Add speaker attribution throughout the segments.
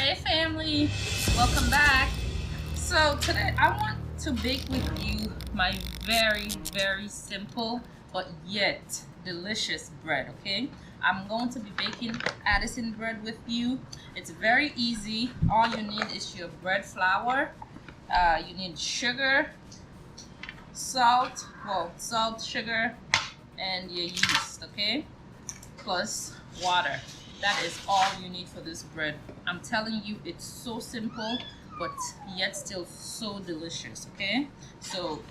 Speaker 1: Hey family, welcome back. So today I want to bake with you my very simple but yet delicious bread, okay? I'm going to be baking Addison bread with you. It's very easy. All you need is your bread flour. You need sugar, salt, sugar, and your yeast, okay? Plus water. That is all you need for this bread. I'm telling you, it's so simple but yet still so delicious. Okay, so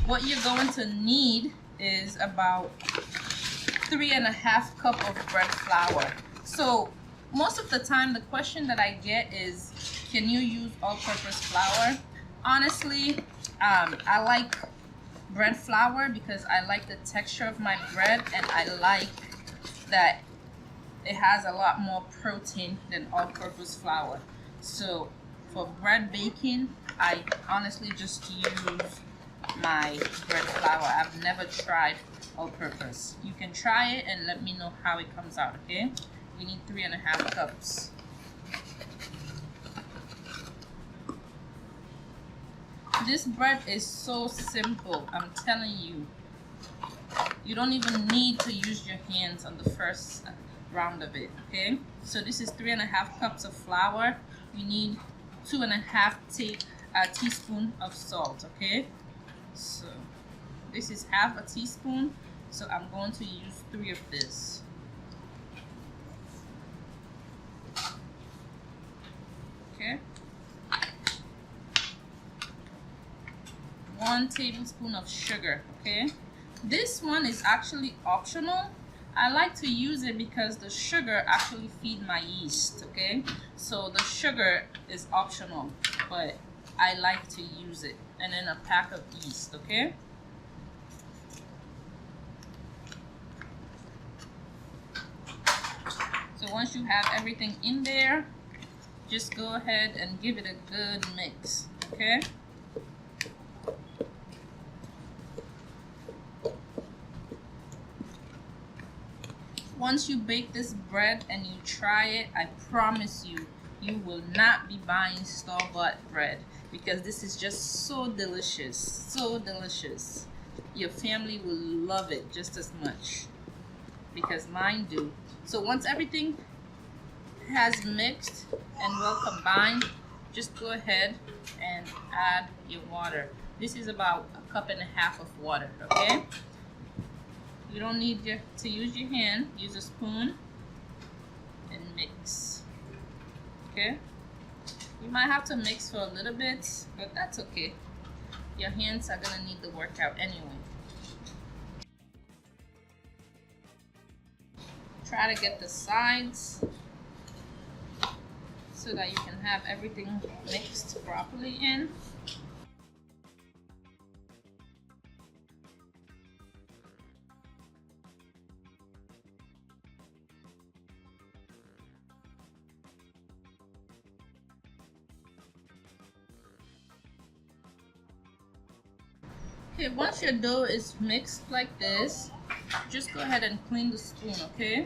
Speaker 1: what you're going to need is about 3.5 cups of bread flour. So most of the time the question that I get is, can you use all-purpose flour? Honestly, I like bread flour because I like the texture of my bread, and I like that it has a lot more protein than all-purpose flour. So for bread baking, I honestly just use my bread flour. I've never tried all-purpose. You can try it and let me know how it comes out, okay? We need 3.5 cups. This bread is so simple, I'm telling you. You don't even need to use your hands on the first round of it, okay? So this is 3.5 cups of flour. You need 2.5 teaspoon of salt, okay? So this is half a teaspoon, so I'm going to use 3 of this. Okay, 1 tablespoon of sugar. Okay, this one is actually optional. I like to use it because the sugar actually feed my yeast. Okay, so the sugar is optional, but I like to use it. And then a pack of yeast. Okay, so once you have everything in there, just go ahead and give it a good mix. Okay, once you bake this bread and you try it, I promise you, you will not be buying store-bought bread, because this is just so delicious, so delicious. Your family will love it just as much, because mine do. So once everything has mixed and well combined, just go ahead and add your water. This is about 1.5 cups of water, okay? You don't need to use your hand. Use a spoon and mix. Okay? You might have to mix for a little bit, but that's okay. Your hands are gonna need the workout anyway. Try to get the sides so that you can have everything mixed properly in. Okay, once your dough is mixed like this, just go ahead and clean the spoon, okay?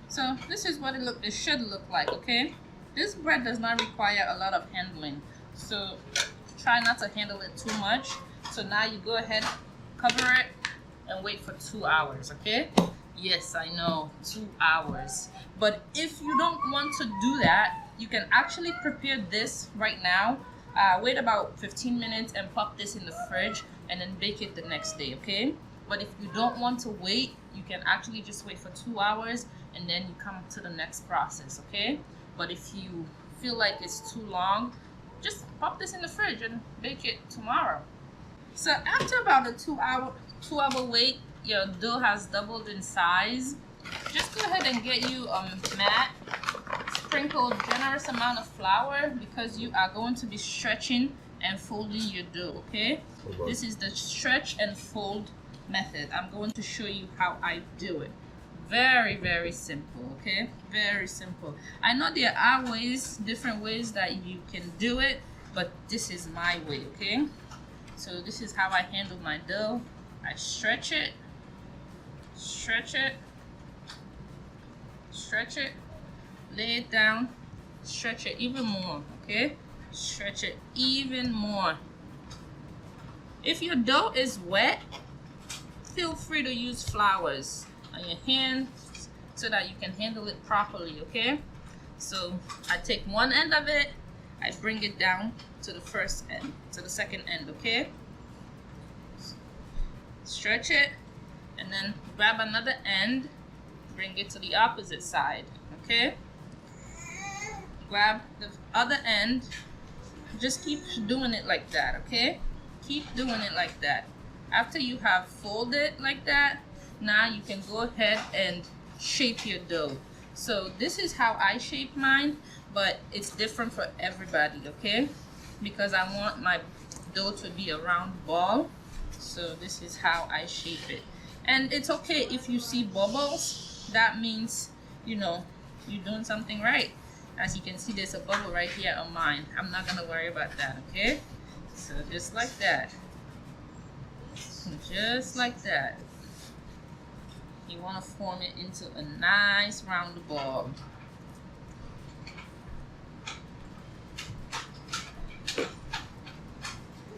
Speaker 1: So this is what it should look like, okay? This bread does not require a lot of handling, so try not to handle it too much. So now you go ahead, cover it, and wait for 2 hours, okay? Yes, I know, 2 hours. But if you don't want to do that, you can actually prepare this right now. Wait about 15 minutes and pop this in the fridge and then bake it the next day, okay? But if you don't want to wait, you can actually just wait for 2 hours and then you come to the next process, okay? But if you feel like it's too long, just pop this in the fridge and bake it tomorrow. So after about a 2 hour wait, your dough has doubled in size. Just go ahead and get you a mat. Sprinkle a generous amount of flour because you are going to be stretching and folding your dough, okay? This is the stretch and fold method. I'm going to show you how I do it. Very simple, okay? Very simple. I know there are different ways that you can do it, but this is my way, okay? So this is how I handle my dough. I stretch it, stretch it, lay it down, Stretch it even more, okay? Stretch it even more. If your dough is wet, feel free to use flowers on your hands so that you can handle it properly, okay? So I take one end of it, I bring it down to the first end, to the second end, okay? Stretch it, and then grab another end, bring it to the opposite side, okay? Grab the other end, just keep doing it like that, okay? Keep doing it like that. After you have folded like that, now you can go ahead and shape your dough. So this is how I shape mine, but it's different for everybody, okay? Because I want my dough to be a round ball. So this is how I shape it. And it's okay if you see bubbles, that means, you know, you're doing something right. As you can see, there's a bubble right here on mine. I'm not gonna worry about that, okay? So just like that. Just like that. You want to form it into a nice round ball.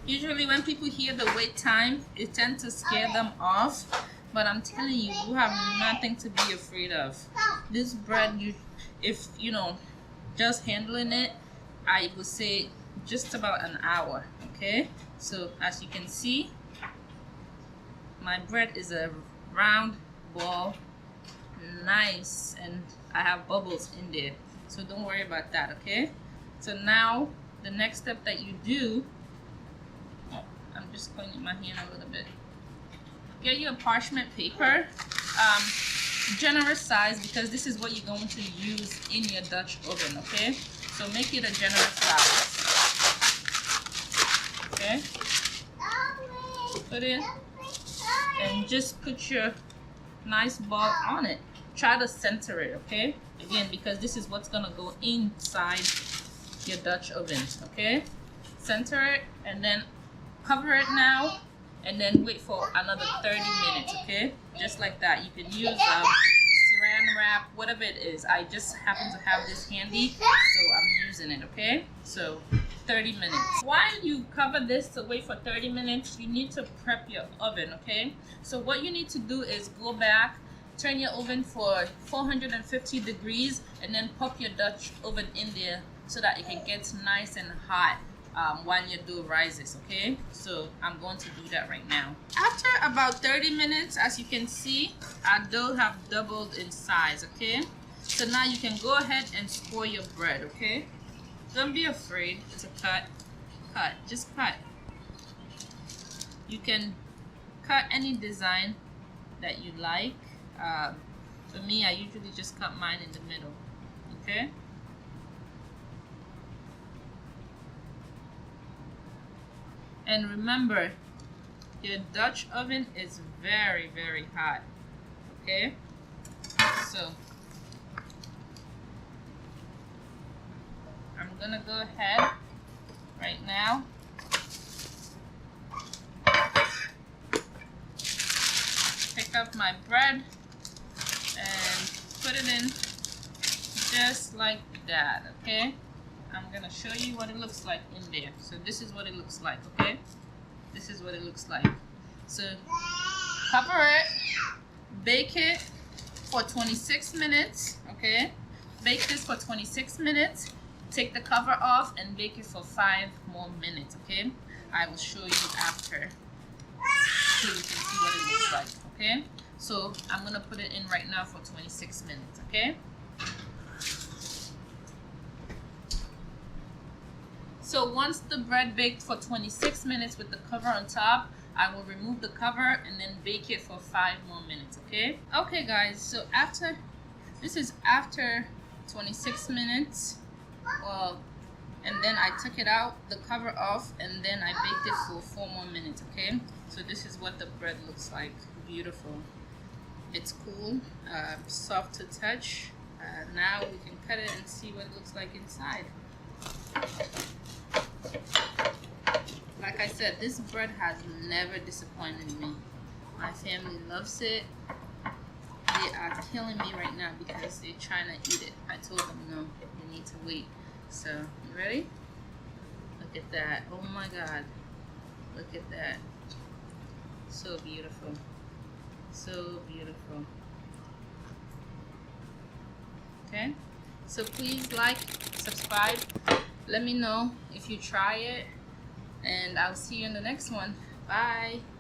Speaker 1: Usually when people hear the wait time, it tends to scare them off. But I'm telling you, you have nothing to be afraid of. This bread, if you know, just handling it, I would say just about an hour, okay? So as you can see, my bread is a round ball, nice, and I have bubbles in there, so don't worry about that, okay? So now the next step that you do, I'm just cleaning my hand a little bit. Get you a parchment paper, generous size, because this is what you're going to use in your Dutch oven, okay? So make it a generous size, okay? Put it, and just put your nice ball on it. Try to center it, okay? Again, because this is what's gonna go inside your Dutch oven, okay? Center it, and then cover it now, and then wait for another 30 minutes, okay? Just like that. You can use saran wrap, whatever it is. I just happen to have this handy, so I'm using it, okay? So 30 minutes. While you cover this to wait for 30 minutes, you need to prep your oven, okay? So what you need to do is go back, turn your oven for 450 degrees, and then pop your Dutch oven in there so that it can get nice and hot while your dough rises, okay? So I'm going to do that right now. After about 30 minutes, as you can see, our dough have doubled in size, okay? So now you can go ahead and score your bread, okay? Don't be afraid to cut. Just cut. You can cut any design that you like. For me, I usually just cut mine in the middle, okay? And remember, your Dutch oven is very, very hot, okay? So I'm gonna go ahead right now pick up my bread and put it in just like that, okay? I'm gonna show you what it looks like in there. So this is what it looks like, okay? This is what it looks like. So cover it, bake it for 26 minutes, okay? Bake this for 26 minutes. Take the cover off and bake it for 5 more minutes, okay? I will show you after so you can see what it looks like, okay? So I'm gonna put it in right now for 26 minutes, okay? So once the bread baked for 26 minutes with the cover on top, I will remove the cover and then bake it for 5 more minutes, okay? Okay guys, so this is after 26 minutes. Well, and then I took it out, the cover off, and then I baked it for 4 more minutes, okay? So this is what the bread looks like. Beautiful. It's cool, soft to touch. Now we can cut it and see what it looks like inside. Like I said, this bread has never disappointed me. My family loves it. They are killing me right now because they're trying to eat it. I told them no, they need to wait. So, you ready? Look at that. Oh my God. Look at that. So beautiful. So beautiful. Okay? So please like, subscribe. Let me know if you try it. And I'll see you in the next one. Bye.